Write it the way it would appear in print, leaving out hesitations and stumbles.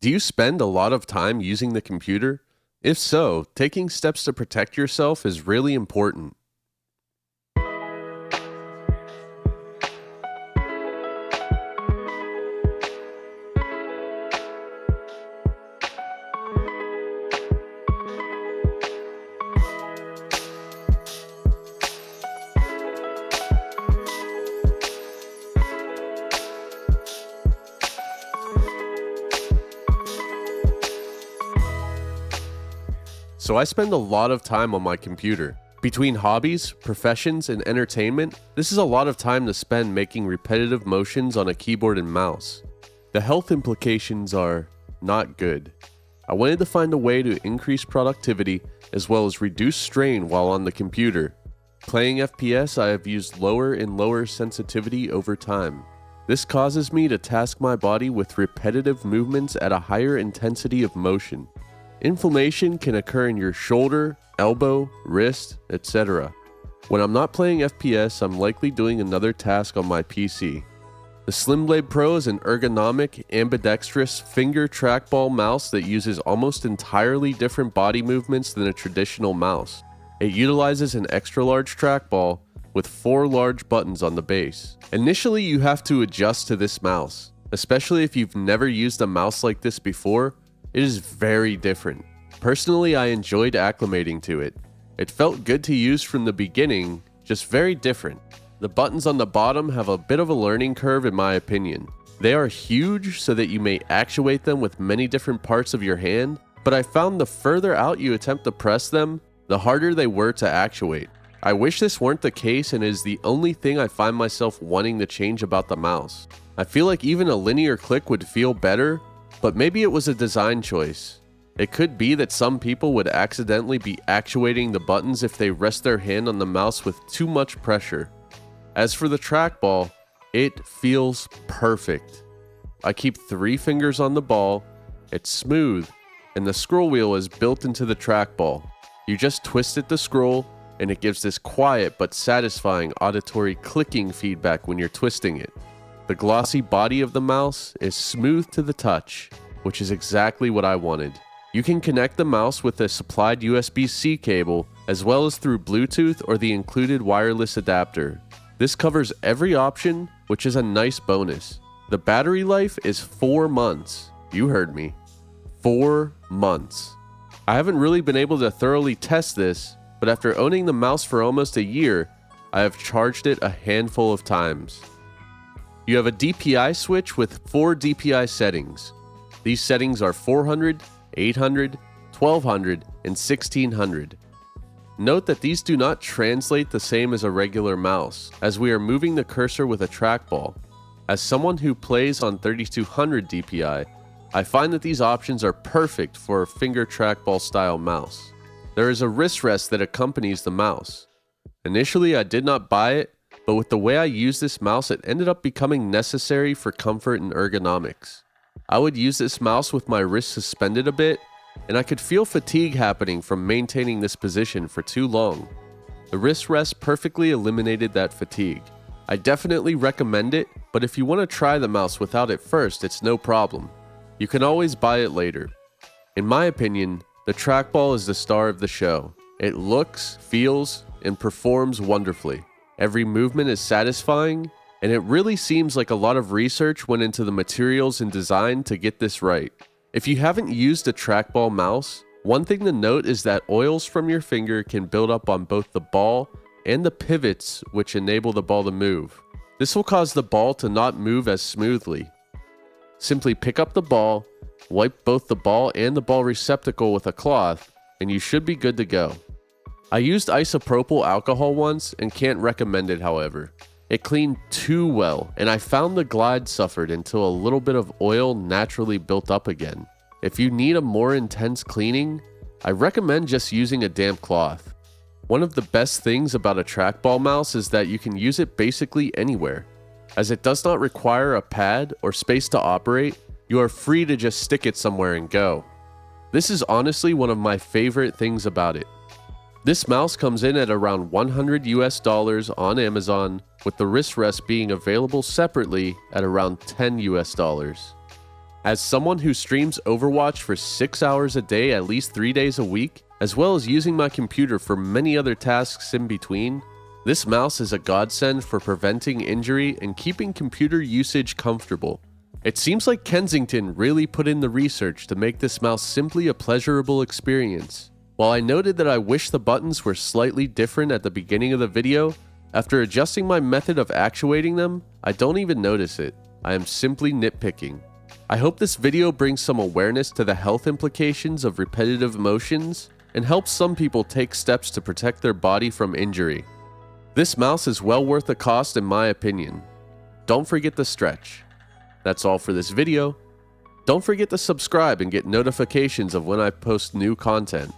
Do you spend a lot of time using the computer? If so, taking steps to protect yourself is really important. So I spend a lot of time on my computer. Between hobbies, professions, and entertainment, this is a lot of time to spend making repetitive motions on a keyboard and mouse. The health implications are not good. I wanted to find a way to increase productivity as well as reduce strain while on the computer. Playing FPS, I have used lower and lower sensitivity over time. This causes me to task my body with repetitive movements at a higher intensity of motion. Inflammation can occur in your shoulder, elbow, wrist, etc. When I'm not playing FPS, I'm likely doing another task on my PC. The Slimblade Pro is an ergonomic, ambidextrous finger trackball mouse that uses almost entirely different body movements than a traditional mouse. It utilizes an extra large trackball with 4 large buttons on the base. Initially, you have to adjust to this mouse, especially if you've never used a mouse like this before. It is very different. Personally, I enjoyed acclimating to it. It felt good to use from the beginning, just very different. The buttons on the bottom have a bit of a learning curve in my opinion. They are huge so that you may actuate them with many different parts of your hand, but I found the further out you attempt to press them, the harder they were to actuate. I wish this weren't the case and is the only thing I find myself wanting to change about the mouse. I feel like even a linear click would feel better, but maybe it was a design choice. It could be that some people would accidentally be actuating the buttons if they rest their hand on the mouse with too much pressure. As for the trackball, it feels perfect. I keep 3 fingers on the ball, it's smooth, and the scroll wheel is built into the trackball. You just twist it to scroll, and it gives this quiet but satisfying auditory clicking feedback when you're twisting it. The glossy body of the mouse is smooth to the touch, which is exactly what I wanted. You can connect the mouse with a supplied USB-C cable, as well as through Bluetooth or the included wireless adapter. This covers every option, which is a nice bonus. The battery life is 4 months. You heard me. 4 months. I haven't really been able to thoroughly test this, but after owning the mouse for almost a year, I have charged it a handful of times. You have a DPI switch with 4 DPI settings. These settings are 400, 800, 1200, and 1600. Note that these do not translate the same as a regular mouse, as we are moving the cursor with a trackball. As someone who plays on 3200 DPI, I find that these options are perfect for a finger trackball style mouse. There is a wrist rest that accompanies the mouse. Initially, I did not buy it, but with the way I use this mouse, it ended up becoming necessary for comfort and ergonomics. I would use this mouse with my wrist suspended a bit, and I could feel fatigue happening from maintaining this position for too long. The wrist rest perfectly eliminated that fatigue. I definitely recommend it, but if you want to try the mouse without it first, it's no problem. You can always buy it later. In my opinion, the trackball is the star of the show. It looks, feels, and performs wonderfully. Every movement is satisfying, and it really seems like a lot of research went into the materials and design to get this right. If you haven't used a trackball mouse, one thing to note is that oils from your finger can build up on both the ball and the pivots which enable the ball to move. This will cause the ball to not move as smoothly. Simply pick up the ball, wipe both the ball and the ball receptacle with a cloth, and you should be good to go. I used isopropyl alcohol once and can't recommend it, however. It cleaned too well, and I found the glide suffered until a little bit of oil naturally built up again. If you need a more intense cleaning, I recommend just using a damp cloth. One of the best things about a trackball mouse is that you can use it basically anywhere. As it does not require a pad or space to operate, you are free to just stick it somewhere and go. This is honestly one of my favorite things about it. This mouse comes in at around $100 on Amazon, with the wrist rest being available separately at around $10. As someone who streams Overwatch for 6 hours a day at least 3 days a week, as well as using my computer for many other tasks in between, this mouse is a godsend for preventing injury and keeping computer usage comfortable. It seems like Kensington really put in the research to make this mouse simply a pleasurable experience. While I noted that I wish the buttons were slightly different at the beginning of the video, after adjusting my method of actuating them, I don't even notice it. I am simply nitpicking. I hope this video brings some awareness to the health implications of repetitive motions and helps some people take steps to protect their body from injury. This mouse is well worth the cost in my opinion. Don't forget to stretch. That's all for this video. Don't forget to subscribe and get notifications of when I post new content.